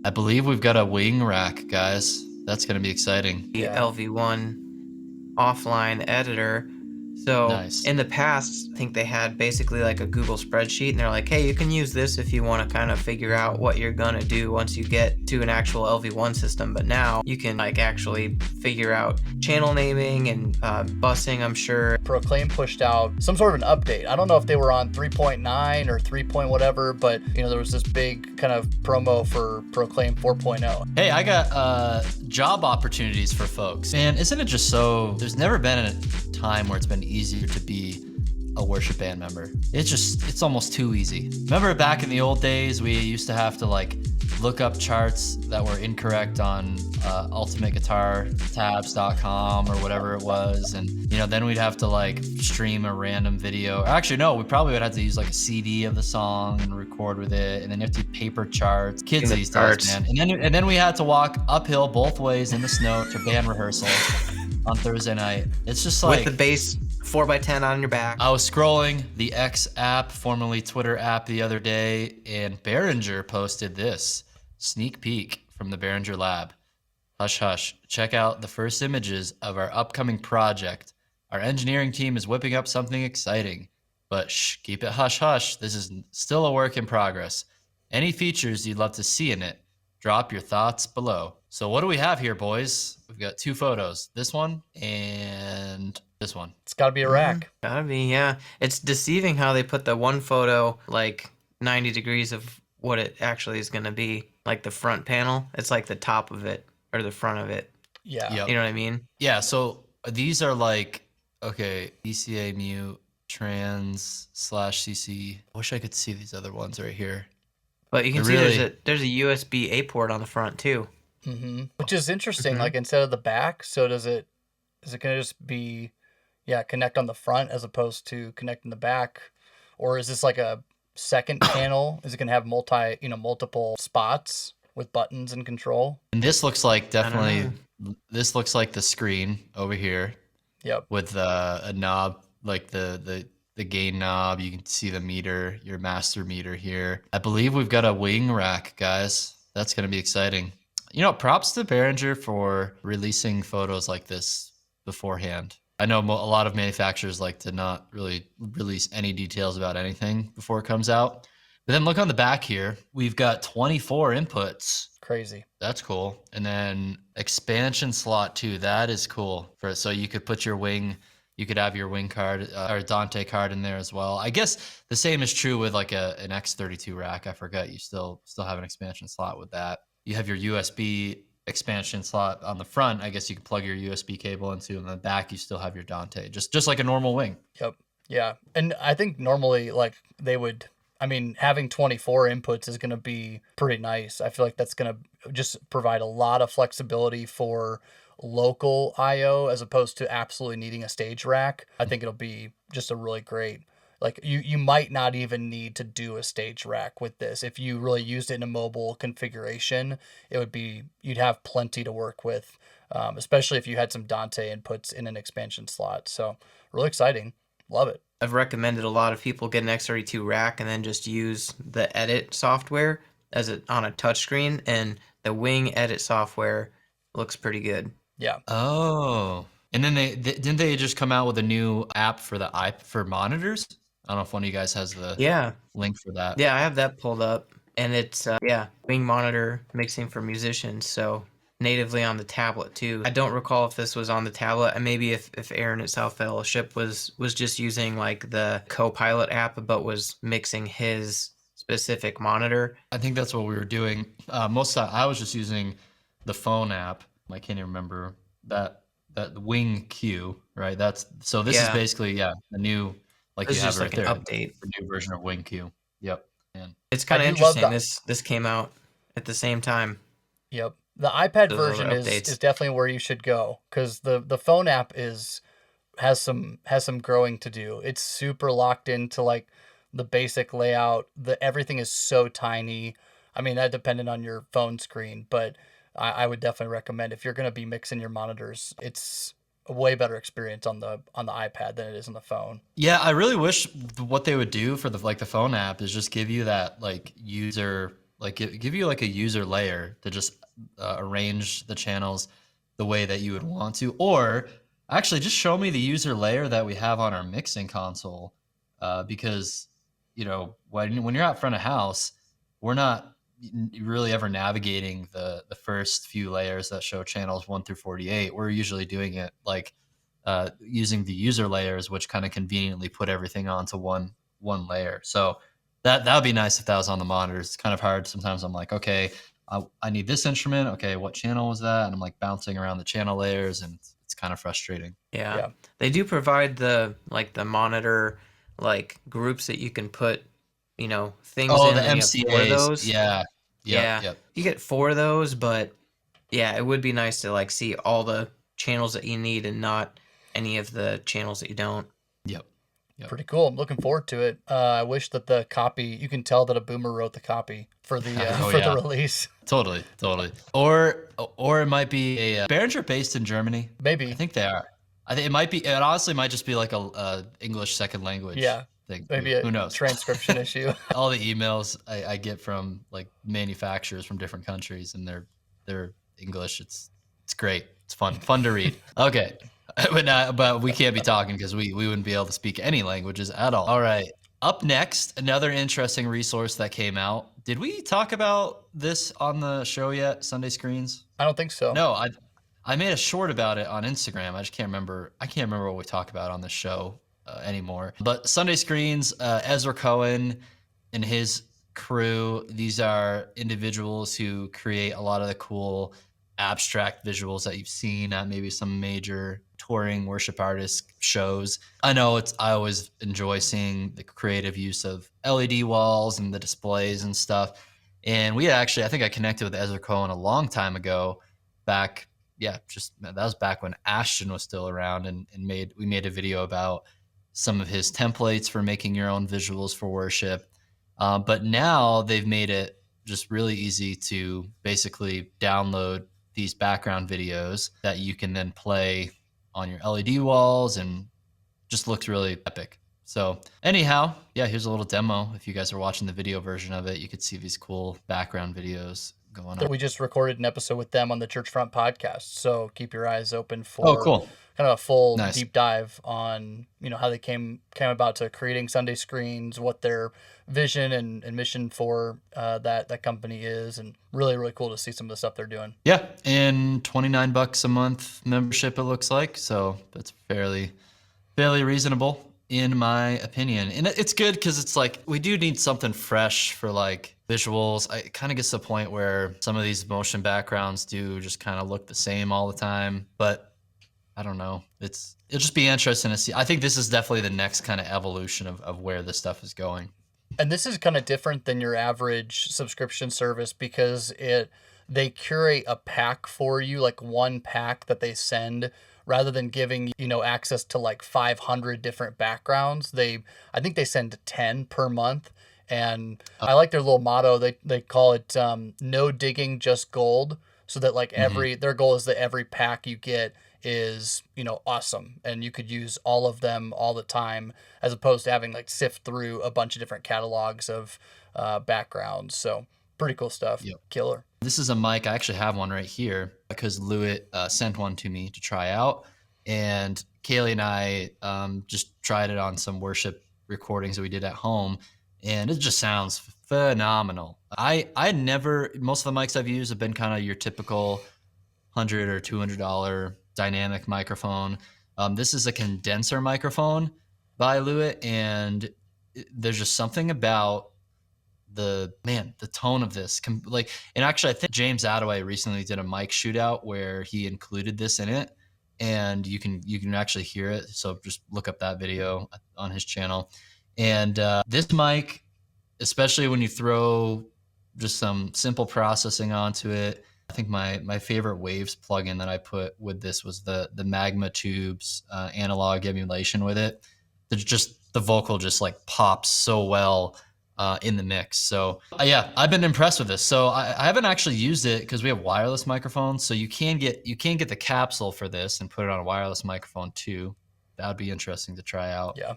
I believe we've got a wing rack, guys. That's going to be exciting. The LV1 offline editor. So Nice. in the past, I think they had basically like a Google spreadsheet, and they're like, hey, you can use this if you want to kind of figure out what you're gonna do once you get to an actual LV1 system. But now you can like actually figure out channel naming and busing, I'm sure. Proclaim pushed out some sort of an update. I don't know if they were on 3.9 or 3 point whatever, but there was this big kind of promo for Proclaim 4.0. Hey, I got job opportunities for folks. Man, isn't it just so, there's never been a time where it's been easier to be a worship band member. It's almost too easy. Remember back in the old days, we used to have to like look up charts that were incorrect on ultimateguitartabs.com or whatever it was, and then we'd have to like stream a random video. Actually, no, we probably would have to use like a CD of the song and record with it, and then you have to do paper charts. Kids these days, man. And then we had to walk uphill both ways in the snow to band rehearsal on Thursday night. It's just like with the bass 4x10 on your back. I was scrolling the X app, formerly Twitter app, the other day, and Behringer posted this sneak peek from the Behringer lab. Hush, hush. Check out the first images of our upcoming project. Our engineering team is whipping up something exciting. But shh, keep it hush, hush. This is still a work in progress. Any features you'd love to see in it, drop your thoughts below. So what do we have here, boys? We've got two photos. This one and this one. It's got to be a rack. Gotta be, yeah. It's deceiving how they put the one photo like 90 degrees of what it actually is going to be. Like the front panel, it's like the top of it or the front of it. Yeah. Yep. You know what I mean? Yeah, so these are like, okay, ECA mute trans /CC. I wish I could see these other ones right here. But you can see there's a USB A port on the front too. Which is interesting. Like instead of the back, so is it going to just be, connect on the front as opposed to connect in the back? Or is this like a second panel? Is it going to have multiple spots with buttons and control? And this looks like this looks like the screen over here. Yep. With a knob, like the gain knob. You can see the meter, your master meter here. I believe we've got a wing rack, guys. That's going to be exciting. Props to Behringer for releasing photos like this beforehand. I know a lot of manufacturers like to not really release any details about anything before it comes out. But then look on the back here. We've got 24 inputs. Crazy. That's cool. And then expansion slot too. That is cool. So you could put your wing, you could have your wing card or Dante card in there as well. I guess the same is true with like an X32 rack. I forgot you still have an expansion slot with that. You have your USB expansion slot on the front. I guess you can plug your USB cable into, and on the back you still have your Dante, just like a normal wing. Yep. Yeah. And I think normally like they would, having 24 inputs is going to be pretty nice. I feel like that's going to just provide a lot of flexibility for local IO as opposed to absolutely needing a stage rack. I think it'll be just a really great, like you might not even need to do a stage rack with this. If you really used it in a mobile configuration, you'd have plenty to work with, especially if you had some Dante inputs in an expansion slot. So really exciting. Love it. I've recommended a lot of people get an X32 rack and then just use the edit software on a touchscreen, and the Wing edit software looks pretty good. Yeah. Oh, and then didn't they just come out with a new app for monitors? I don't know if one of you guys has the link for that. Yeah, I have that pulled up, and it's Wing monitor mixing for musicians. So natively on the tablet too. I don't recall if this was on the tablet, and maybe if Aaron at South Fellowship was just using like the Copilot app, but was mixing his specific monitor. I think that's what we were doing. Most of the time, I was just using the phone app. I can't even remember that Wing Q, right? This is basically the new, like this you have is right like there, an update, the new version of Wing Q. Yep. And it's kind of interesting. This came out at the same time. Yep. The iPad version is definitely where you should go, because the phone app has some growing to do. It's super locked into like the basic layout. Everything is so tiny. That depended on your phone screen, but I would definitely recommend, if you're going to be mixing your monitors, it's a way better experience on the iPad than it is on the phone. Yeah, I really wish what they would do for the phone app is just give you that like user like give you like a user layer to just arrange the channels the way that you would want to, or actually just show me the user layer that we have on our mixing console, because when you're out front of house, we're not really ever navigating the first few layers that show channels 1 through 48. We're usually doing it like using the user layers, which kind of conveniently put everything onto one layer. So that would be nice if that was on the monitors. It's kind of hard sometimes. I'm like, okay, I need this instrument. Okay, what channel was that? And I'm like bouncing around the channel layers, and it's kind of frustrating. Yeah. They do provide the monitor like groups that you can put, things in. The and you have 4 of MCAs. those. Yeah. Yep. You get 4 of those, but yeah, it would be nice to like see all the channels that you need and not any of the channels that you don't. Yep. Pretty cool. I'm looking forward to it. I wish that the copy, you can tell that a boomer wrote the copy for the the release. Totally. Or it might be a Behringer based in Germany. Maybe. I think they are. I think it might be. It honestly might just be like a English second language. Thing. Maybe Who knows? Transcription issue. All the emails I get from like manufacturers from different countries, and they're English. It's great. It's fun to read. Okay. But we can't be talking because we wouldn't be able to speak any languages at all. All right. Up next, another interesting resource that came out. Did we talk about this on the show yet? Sunday Screens? I don't think so. No, I made a short about it on Instagram. I just can't remember. I can't remember what we talked about on the show anymore. But Sunday Screens, Ezra Cohen and his crew. These are individuals who create a lot of the cool abstract visuals that you've seen at maybe some major touring worship artist shows. I always enjoy seeing the creative use of LED walls and the displays and stuff. And I think I connected with Ezra Cohen a long time ago, that was back when Ashton was still around, and we made a video about some of his templates for making your own visuals for worship. But now they've made it just really easy to basically download these background videos that you can then play on your LED walls, and just looks really epic. So anyhow, here's a little demo. If you guys are watching the video version of it, you could see these cool background videos going on. We just recorded an episode with them on the Churchfront podcast, so keep your eyes open for cool. Kind of a full deep dive on how they came about to creating Sunday Screens, what their vision and mission for that company is, and really, really cool to see some of the stuff they're doing. Yeah, and $29 a month membership, it looks like, so that's fairly reasonable in my opinion. And it's good because it's like we do need something fresh for like visuals. It kind of gets to the point where some of these motion backgrounds do just kind of look the same all the time, but I don't know. It'll just be interesting to see. I think this is definitely the next kind of evolution of where this stuff is going. And this is kind of different than your average subscription service because they curate a pack for you, like one pack that they send, rather than giving access to like 500 different backgrounds. I think they send 10 per month. And I like their little motto. They call it no digging, just gold. So that like their goal is that every pack you get is awesome, and you could use all of them all the time, as opposed to having like sift through a bunch of different catalogs of backgrounds. So pretty cool stuff. Yep. Killer. This is a mic. I actually have one right here because Lewitt sent one to me to try out, and Kaylee and I just tried it on some worship recordings that we did at home, and it just sounds phenomenal. Most of the mics I've used have been kind of your typical $100 or $200 dynamic microphone. This is a condenser microphone by Lewitt, and there's just something about the tone of this. And actually, I think James Attaway recently did a mic shootout where he included this in it, and you can actually hear it. So just look up that video on his channel. And this mic, especially when you throw just some simple processing onto it. I think my favorite Waves plugin that I put with this was the Magma Tubes analog emulation with it. The vocal just like pops so well in the mix. So I've been impressed with this. So I haven't actually used it because we have wireless microphones. So you can get the capsule for this and put it on a wireless microphone too. That would be interesting to try out. Yeah.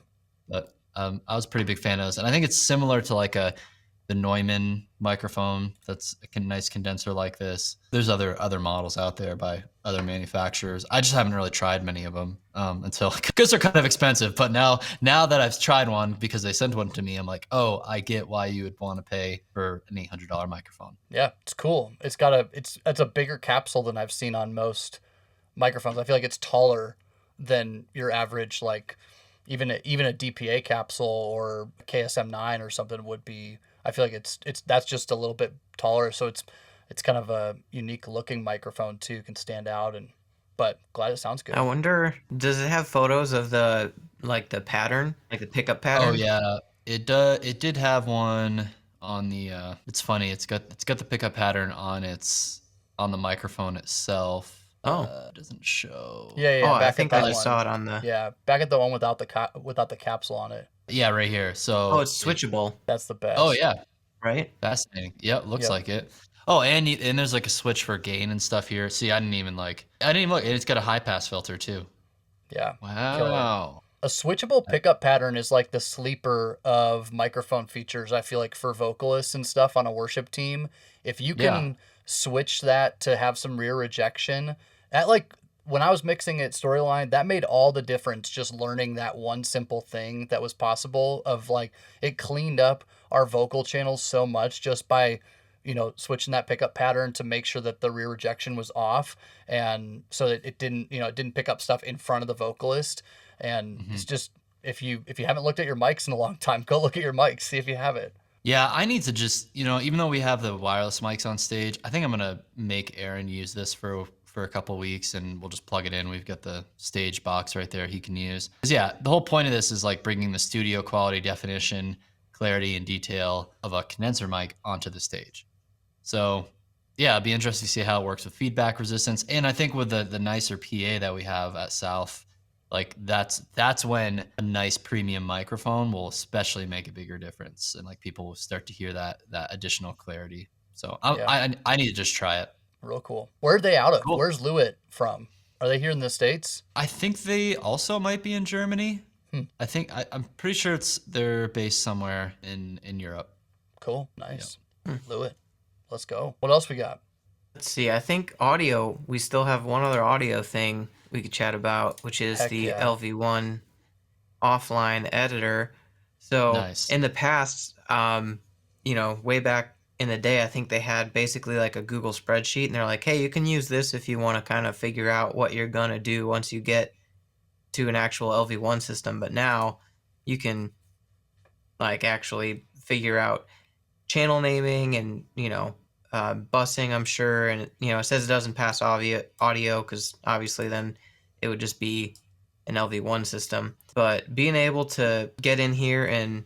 But I was a pretty big fan of this, and I think it's similar to like a the Neumann microphone. That's a nice condenser like this. There's other models out there by other manufacturers. I just haven't really tried many of them until because they're kind of expensive. But now that I've tried one because they sent one to me, I'm like, oh, I get why you would want to pay for an $800 microphone. Yeah, it's cool. It's a bigger capsule than I've seen on most microphones. I feel like it's taller than your average, like even a DPA capsule or KSM9 or something would be. I feel like that's just a little bit taller, so it's kind of a unique looking microphone too. Can stand out, but glad it sounds good. I wonder, does it have photos of the pattern, like the pickup pattern? Oh yeah, it did have one on the. It's funny. It's got the pickup pattern on the microphone itself. Oh, Doesn't show. Yeah. oh, I Back think at I that just one. saw it on the. Yeah, back at the one without the capsule on it. Yeah, right here. So. Oh, it's switchable, That's the best. Oh yeah, right? fascinating. Yep, looks Yep. like it. Oh, and there's like a switch for gain and stuff here. See, I didn't even look. It's got a high pass filter too. Yeah. Wow. A switchable pickup pattern is like the sleeper of microphone features, I feel like, for vocalists and stuff on a worship team. If you can switch that to have some rear rejection, that, like, when I was mixing at Storyline, that made all the difference, just learning that one simple thing that was possible of, like, it cleaned up our vocal channels so much just by, switching that pickup pattern to make sure that the rear rejection was off, and so that it didn't pick up stuff in front of the vocalist. And it's just, if you haven't looked at your mics in a long time, go look at your mics, see if you have it. Yeah, I need to just, even though we have the wireless mics on stage, I think I'm gonna make Aaron use this for a couple weeks, and we'll just plug it in. We've got the stage box right there he can use. 'Cause yeah, the whole point of this is like bringing the studio quality definition, clarity, and detail of a condenser mic onto the stage. So yeah, it'd be interesting to see how it works with feedback resistance. And I think with the nicer PA that we have at South, like that's when a nice premium microphone will especially make a bigger difference, and like people will start to hear that additional clarity. So I need to just try it. Real cool. Where are they out of? Cool. Where's Lewitt from? Are they here in the States? I think they also might be in Germany. I think I'm pretty sure they're based somewhere in Europe. Cool. Nice. Lewitt. Let's go. What else we got? Let's see. I think audio. We still have one other audio thing we could chat about, which is Heck the yeah. LV1 offline editor. So Nice. in the past, way back in the day, I think they had basically like a Google spreadsheet, and they're like, hey, you can use this if you want to kind of figure out what you're going to do once you get to an actual LV1 system. But now you can like actually figure out channel naming and, busing, I'm sure. And, it says it doesn't pass audio because obviously then it would just be an LV1 system. But being able to get in here and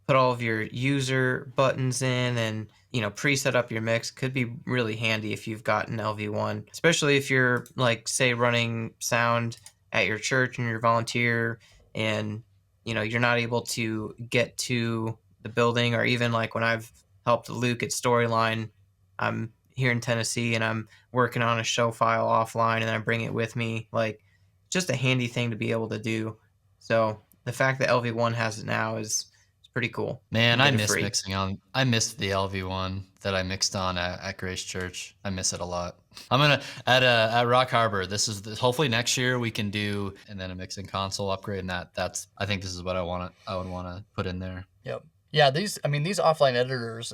put all of your user buttons in and, preset up your mix could be really handy if you've got an LV1, especially if you're like, say, running sound at your church and you're a volunteer and, you're not able to get to the building, or even like when I've helped Luke at Storyline, I'm here in Tennessee and I'm working on a show file offline and I bring it with me. Like, just a handy thing to be able to do. So the fact that LV1 has it now is pretty cool. Man, You I get it miss free. mixing on. I missed the LV1 that I mixed on at Grace Church. I miss it a lot. I'm gonna at Rock Harbor. Hopefully next year we can do, and then a mixing console upgrade. And I think this is what I would want to put in there. Yep. Yeah, these offline editors,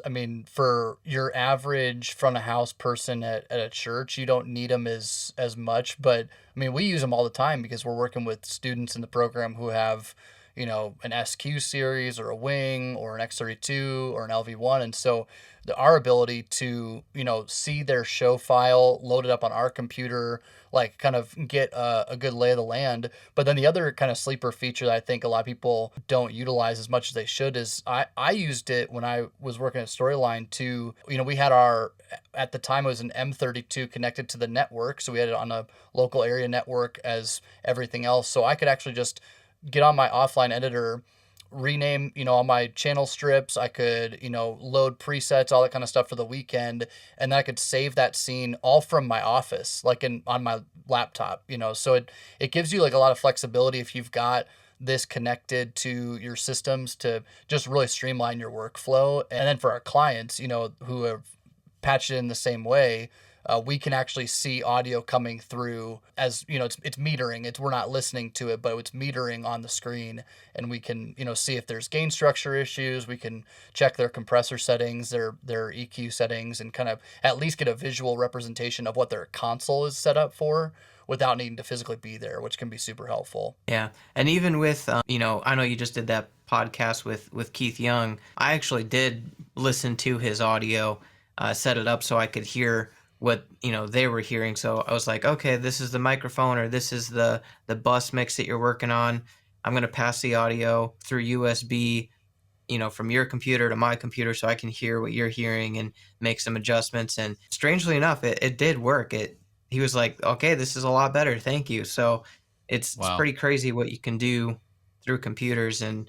for your average front of house person at a church, you don't need them as much, but we use them all the time because we're working with students in the program who have, an SQ series or a Wing or an X32 or an LV1. And so our ability to, see their show file loaded up on our computer, like kind of get a good lay of the land. But then the other kind of sleeper feature that I think a lot of people don't utilize as much as they should is I used it when I was working at Storyline to, we had at the time it was an M32 connected to the network. So we had it on a local area network as everything else. So I could actually just get on my offline editor, rename, all my channel strips. I could, load presets, all that kind of stuff for the weekend. And then I could save that scene all from my office, like on my laptop, so it gives you like a lot of flexibility if you've got this connected to your systems to just really streamline your workflow. And then for our clients, who have patched it in the same way, we can actually see audio coming through as, it's metering. We're not listening to it, but it's metering on the screen, and we can, see if there's gain structure issues. We can check their compressor settings, their EQ settings, and kind of at least get a visual representation of what their console is set up for without needing to physically be there, which can be super helpful. Yeah. And even with, I know you just did that podcast with Keith Young. I actually did listen to his audio, set it up so I could hear what they were hearing. So I was like, okay, this is the microphone, or this is the bus mix that you're working on. I'm going to pass the audio through USB, from your computer to my computer, so I can hear what you're hearing and make some adjustments. And strangely enough, it did work. He was like, okay, this is a lot better, thank you. So it's pretty crazy what you can do through computers. And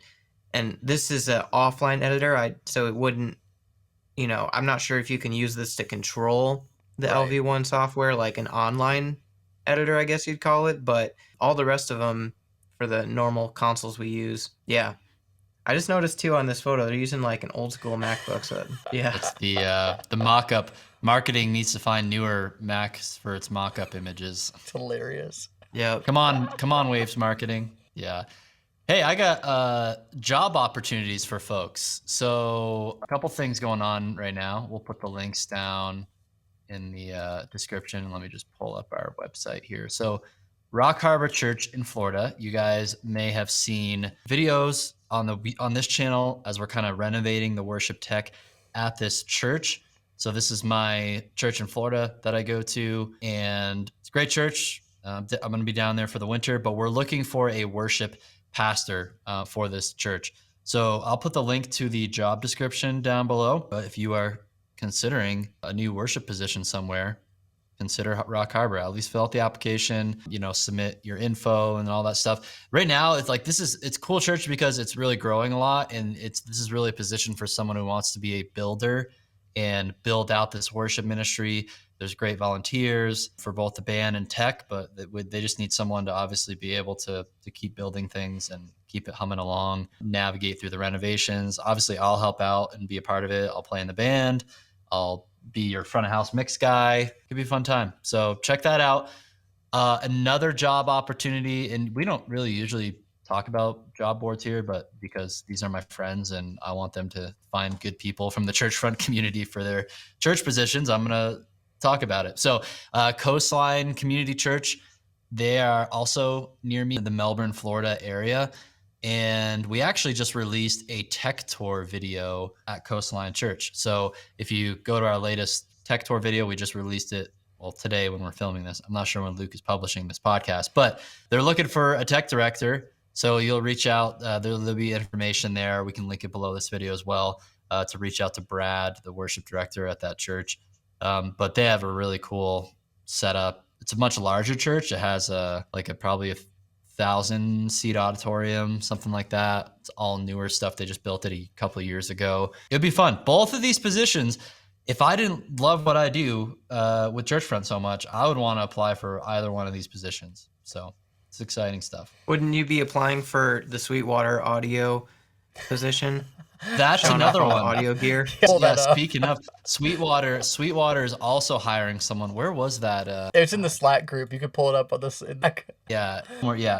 this is an offline editor, so it wouldn't, I'm not sure if you can use this to control the LV1 software, like an online editor, I guess you'd call it, but all the rest of them for the normal consoles we use. Yeah. I just noticed too on this photo, they're using like an old school MacBook. So yeah. It's the mock-up. Marketing needs to find newer Macs for its mock-up images. It's hilarious. Yeah. Come on, Waves Marketing. Yeah. Hey, I got job opportunities for folks. So a couple things going on right now. We'll put the links down in the description. Let me just pull up our website here. So Rock Harbor Church in Florida. You guys may have seen videos on this channel as we're kind of renovating the worship tech at this church. So this is my church in Florida that I go to, and it's a great church. I'm going to be down there for the winter, but we're looking for a worship pastor for this church. So I'll put the link to the job description down below. But if you are considering a new worship position somewhere, consider Rock Harbor. At least fill out the application, submit your info and all that stuff. Right now, it's like it's cool church because it's really growing a lot, and this is really a position for someone who wants to be a builder and build out this worship ministry. There's great volunteers for both the band and tech, but they just need someone to obviously be able to keep building things and keep it humming along, navigate through the renovations. Obviously, I'll help out and be a part of it. I'll play in the band. I'll be your front of house mix guy. It could be a fun time. So check that out. Another job opportunity, and we don't really usually talk about job boards here, but because these are my friends and I want them to find good people from the Churchfront community for their church positions, I'm going to talk about it. So Coastline Community Church, they are also near me in the Melbourne, Florida area. And we actually just released a tech tour video at Coastline Church. So if you go to our latest tech tour video, we just released it, today when we're filming this. I'm not sure when Luke is publishing this podcast, but they're looking for a tech director. So you'll reach out. There'll be information there. We can link it below this video as well to reach out to Brad, the worship director at that church. But they have a really cool setup. It's a much larger church. It has probably a 1,000-seat auditorium, something like that. It's all newer stuff. They just built it a couple of years ago. It'd be fun. Both of these positions, if I didn't love what I do with Churchfront so much, I would want to apply for either one of these positions. So it's exciting stuff. Wouldn't you be applying for the Sweetwater audio position? That's another one. Audio gear. Yeah, speaking of Sweetwater is also hiring someone. Where was that? It's in the Slack group. You could pull it up on this.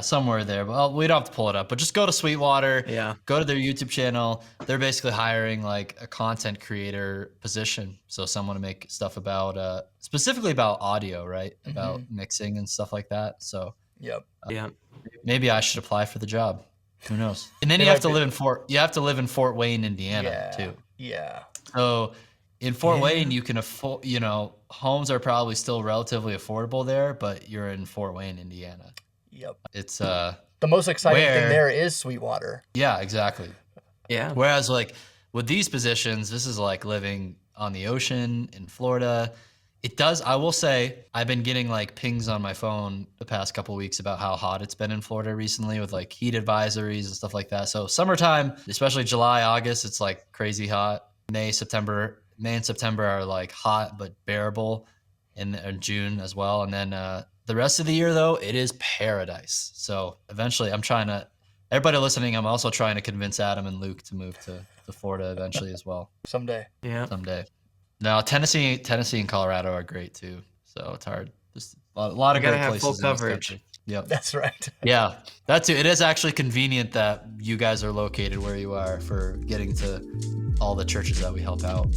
Somewhere there. Well, we don't have to pull it up, but just go to Sweetwater. Yeah. Go to their YouTube channel. They're basically hiring like a content creator position. So someone to make stuff about, specifically about audio, right? Mm-hmm. About mixing and stuff like that. So. Yep. Maybe I should apply for the job. Who knows? And then you have to live in Fort Wayne, Indiana, too. Yeah. So in Fort Wayne, you can afford, homes are probably still relatively affordable there, but you're in Fort Wayne, Indiana. Yep. It's the most exciting thing there is Sweetwater. Yeah, exactly. Yeah. Whereas like with these positions, this is like living on the ocean in Florida. It does. I will say I've been getting like pings on my phone the past couple of weeks about how hot it's been in Florida recently with like heat advisories and stuff like that. So summertime, especially July, August, it's like crazy hot. May and September are like hot but bearable, and June as well. And then the rest of the year though, it is paradise. So eventually I'm trying to everybody listening, I'm also trying to convince Adam and Luke to move to Florida eventually as well. Someday. Yeah. Someday. No, Tennessee and Colorado are great too. So it's hard. Just a lot of You gotta great have places full in this coverage. country. Yep. That's right. Yeah, that too. It is actually convenient that you guys are located where you are for getting to all the churches that we help out.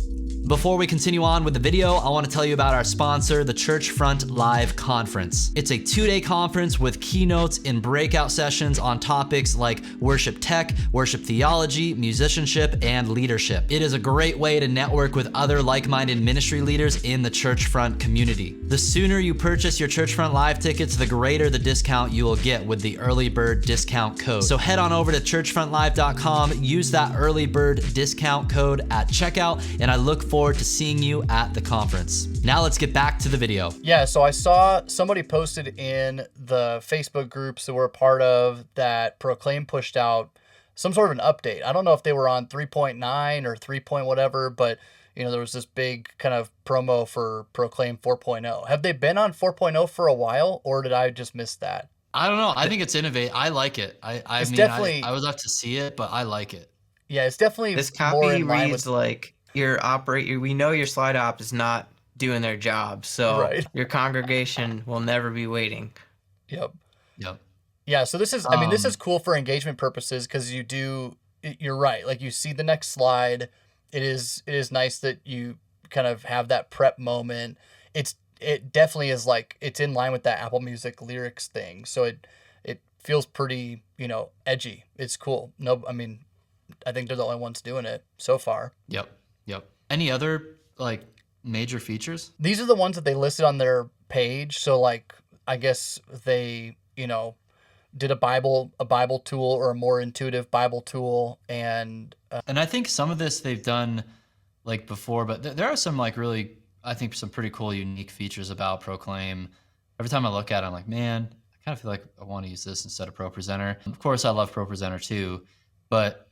Before we continue on with the video, I want to tell you about our sponsor, the Churchfront Live Conference. It's a 2-day conference with keynotes and breakout sessions on topics like worship tech, worship theology, musicianship, and leadership. It is a great way to network with other like-minded ministry leaders in the Churchfront community. The sooner you purchase your Churchfront Live tickets, the greater the discount you will get with the early bird discount code. So head on over to churchfrontlive.com, use that early bird discount code at checkout, and I look forward to seeing you at the conference. Now let's get back to the video. Yeah, so I saw somebody posted in the Facebook groups that we're a part of that Proclaim pushed out some sort of an update. I don't know if they were on 3.9 or 3 point whatever, but there was this big kind of promo for Proclaim 4.0. Have they been on 4.0 for a while, or did I just miss that? I don't know. I think it's innovative. I like it. I mean, definitely, I would love to see it, but I like it. Yeah, it's definitely this more copy in line reads with... like we know your slide op is not doing their job, so your congregation will never be waiting. Yep. Yep. Yeah, so this is, this is cool for engagement purposes because you're right. Like you see the next slide. It is nice that you kind of have that prep moment. It definitely is like, it's in line with that Apple Music lyrics thing. So it feels pretty, edgy. It's cool. I think they're the only ones doing it so far. Yep. Any other major features? These are the ones that they listed on their page. So I guess they, did a Bible tool or a more intuitive Bible tool. And I think some of this they've done before, but there are some really, I think, some pretty cool, unique features about Proclaim. Every time I look at it, I'm like, man, I kind of feel like I want to use this instead of ProPresenter. Of course, I love ProPresenter too, but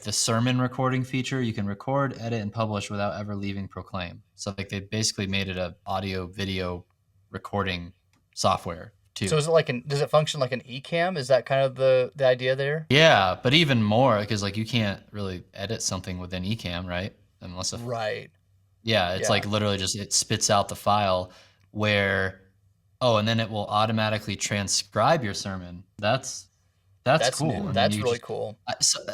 the sermon recording feature, you can record, edit, and publish without ever leaving Proclaim. So they basically made it a audio video recording software too. So is it does it function like an eCam? Is that kind of the idea there? Yeah, but even more because you can't really edit something within eCam, right? Unless right. Yeah, it's literally just it spits out the file where, and then it will automatically transcribe your sermon. That's cool. That's really cool.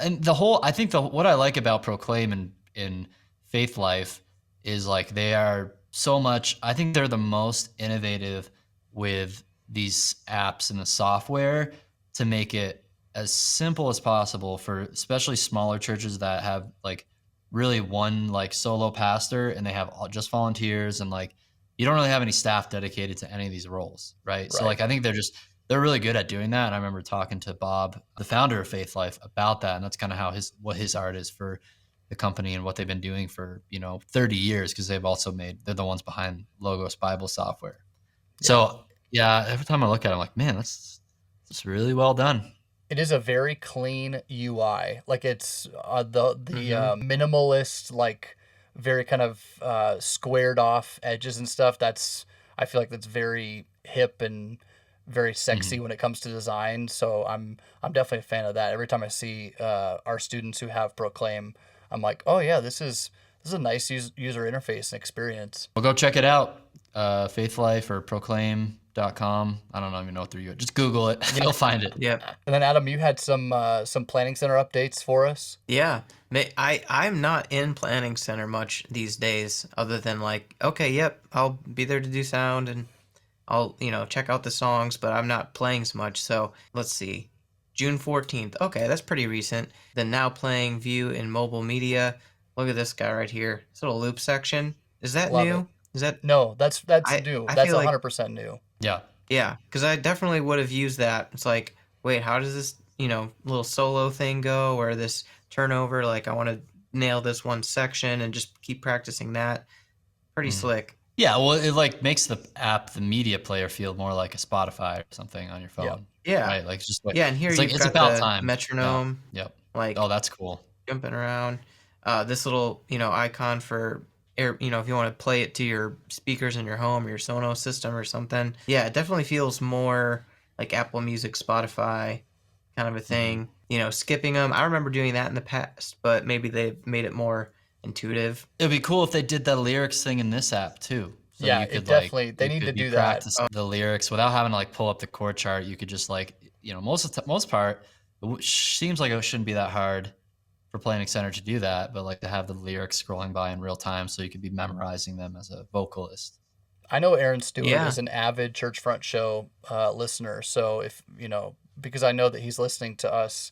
And I think what I like about Proclaim in Faith Life is they are so much. I think they're the most innovative with these apps and the software to make it as simple as possible for especially smaller churches that have really one solo pastor and they have just volunteers and you don't really have any staff dedicated to any of these roles, right? So I think they're really good at doing that. And I remember talking to Bob, the founder of Faith Life, about that, and that's kind of how what his art is for the company and what they've been doing for 30 years because they're the ones behind Logos Bible software. Yeah. So yeah, every time I look at it, I'm like, man, that's really well done. It is a very clean UI. It's the minimalist, very kind of squared off edges and stuff. I feel like that's very hip and very sexy when it comes to design. So I'm definitely a fan of that. Every time I see our students who have Proclaim, I'm like, oh yeah, this is a nice user interface and experience. Well, go check it out. Faith Life or Proclaim.com. I don't even know what they're using. Just Google it. You'll find it. Yep. And then Adam, you had some Planning Center updates for us. Yeah. I'm not in Planning Center much these days other than okay, yep, I'll be there to do sound and I'll, check out the songs, but I'm not playing so much. So let's see. June 14th. Okay, that's pretty recent. The now playing view in mobile media. Look at this guy right here. This little loop section. Is that new? It. Is that No, that's new. That's 100% new. Yeah. Yeah, because I definitely would have used that. It's wait, how does this, little solo thing go or this turnover? I want to nail this one section and just keep practicing that. Pretty slick. Yeah, well, it makes the app, the media player, feel more like a Spotify or something on your phone. Yeah. Right. And here it's got about the time. metronome. Yep. Oh, that's cool. Jumping around. This little, icon for air, if you want to play it to your speakers in your home or your Sonos system or something. Yeah, it definitely feels more like Apple Music, Spotify kind of a thing. You know, skipping them. I remember doing that in the past, but maybe they've made it more intuitive. It'd be cool if they did the lyrics thing in this app too. So Yeah, you could it definitely they you need to could be do that. practicing the lyrics without having to like pull up the chord chart. You could just like, you know, most part, seems like it shouldn't be that hard for Planning Center to do that, but like to have the lyrics scrolling by in real time so you could be memorizing them as a vocalist. I know Aaron Stewart Yeah. is an avid Churchfront show listener, so if you know, because I know that he's listening to us,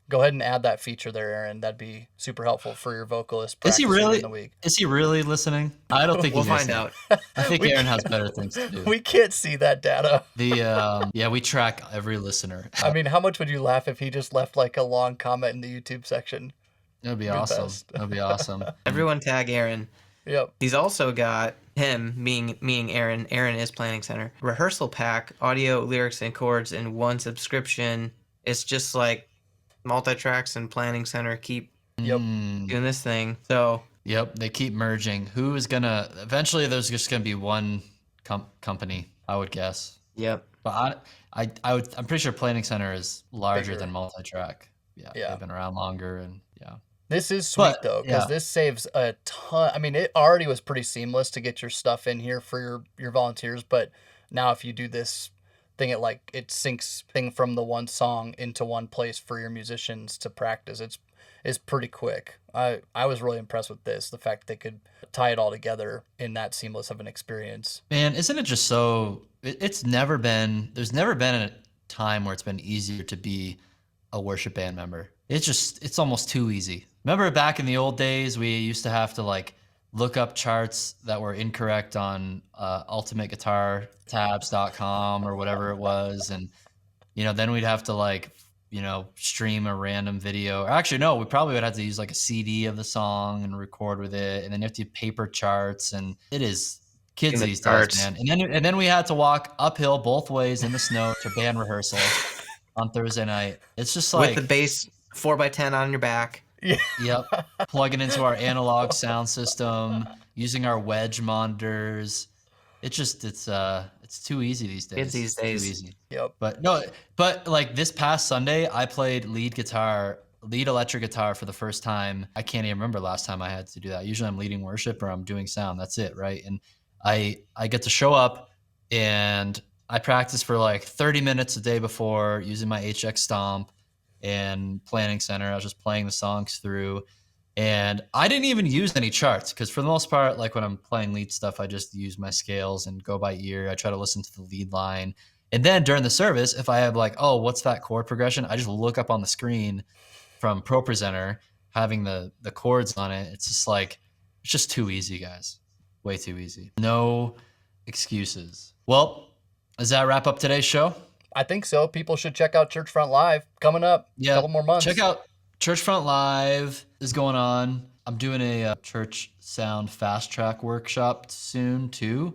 go ahead and add that feature there, Aaron. That'd be super helpful for your vocalist Is he practicing really? in the week. Is he really listening? I don't think We'll he find is. out. I think We Aaron can't- has better things to do. We can't see that data. Yeah, we track every listener. I mean, how much would you laugh if he just left like a long comment in the YouTube section? That'd be You're the awesome. best. That'd be awesome. Everyone tag Aaron. Yep. He's also got him, meaning Aaron. Aaron is Planning Center. Rehearsal pack, audio, lyrics, and chords in one subscription. It's just like multi-tracks and Planning Center keep Yep. doing this thing. So Yep, they keep merging. Who is gonna eventually? There's just gonna be one company, I would guess. yep. But I'm pretty sure Planning Center is larger Bigger. than multi-track. Yeah, Yeah. they've been around longer, and yeah. This is sweet But, though, because yeah. this saves a ton. I mean, it already was pretty seamless to get your stuff in here for your volunteers, but now if you do this thing, it syncs thing from the one song into one place for your musicians to practice. It's pretty quick. I was really impressed with this, the fact they could tie it all together in that seamless of an experience. Man, isn't it just so? There's never been a time where it's been easier to be a worship band member. It's almost too easy. Remember back in the old days, we used to have to like look up charts that were incorrect on ultimateguitartabs.com or whatever it was, and you know, then we'd have to like, you know, stream a random video. Or actually, no, we probably would have to use like a CD of the song and record with it, and then you have to do paper charts, and it is kids the these charts. days, man. And then we had to walk uphill both ways in the snow to band rehearsal on Thursday night. It's just like, With the bass 4x10 on your back. yep, plugging into our analog sound system, using our wedge monitors. It's too easy these days. Kids these days. Too easy. Yep. But like this past Sunday, I played lead electric guitar for the first time. I can't even remember last time I had to do that. Usually I'm leading worship or I'm doing sound. That's it, right? And I get to show up and I practice for like 30 minutes a day before using my HX Stomp and Planning Center. I was just playing the songs through. And I didn't even use any charts because for the most part, like when I'm playing lead stuff, I just use my scales and go by ear. I try to listen to the lead line. And then during the service, if I have like, oh, what's that chord progression? I just look up on the screen from Pro Presenter, having the chords on it. It's just like, it's just too easy, guys. Way too easy. No excuses. Well, does that wrap up today's show? I think so. People should check out Churchfront Live coming up. Yeah. A couple more months. Check out Churchfront Live is going on. I'm doing a church sound fast track workshop soon too.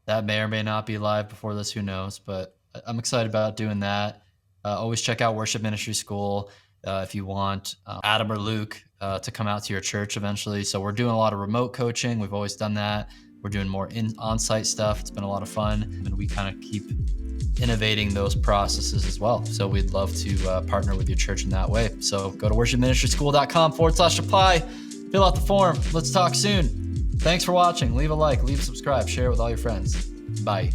That may or may not be live before this, who knows, but I'm excited about doing that. Always check out Worship Ministry School if you want Adam or Luke to come out to your church eventually. So we're doing a lot of remote coaching. We've always done that. We're doing more on-site stuff. It's been a lot of fun, and we kind of keep innovating those processes as well. So we'd love to partner with your church in that way. So go to worshipministryschool.com/apply, fill out the form. Let's talk soon. Thanks for watching. Leave a like, leave a subscribe, share it with all your friends. Bye.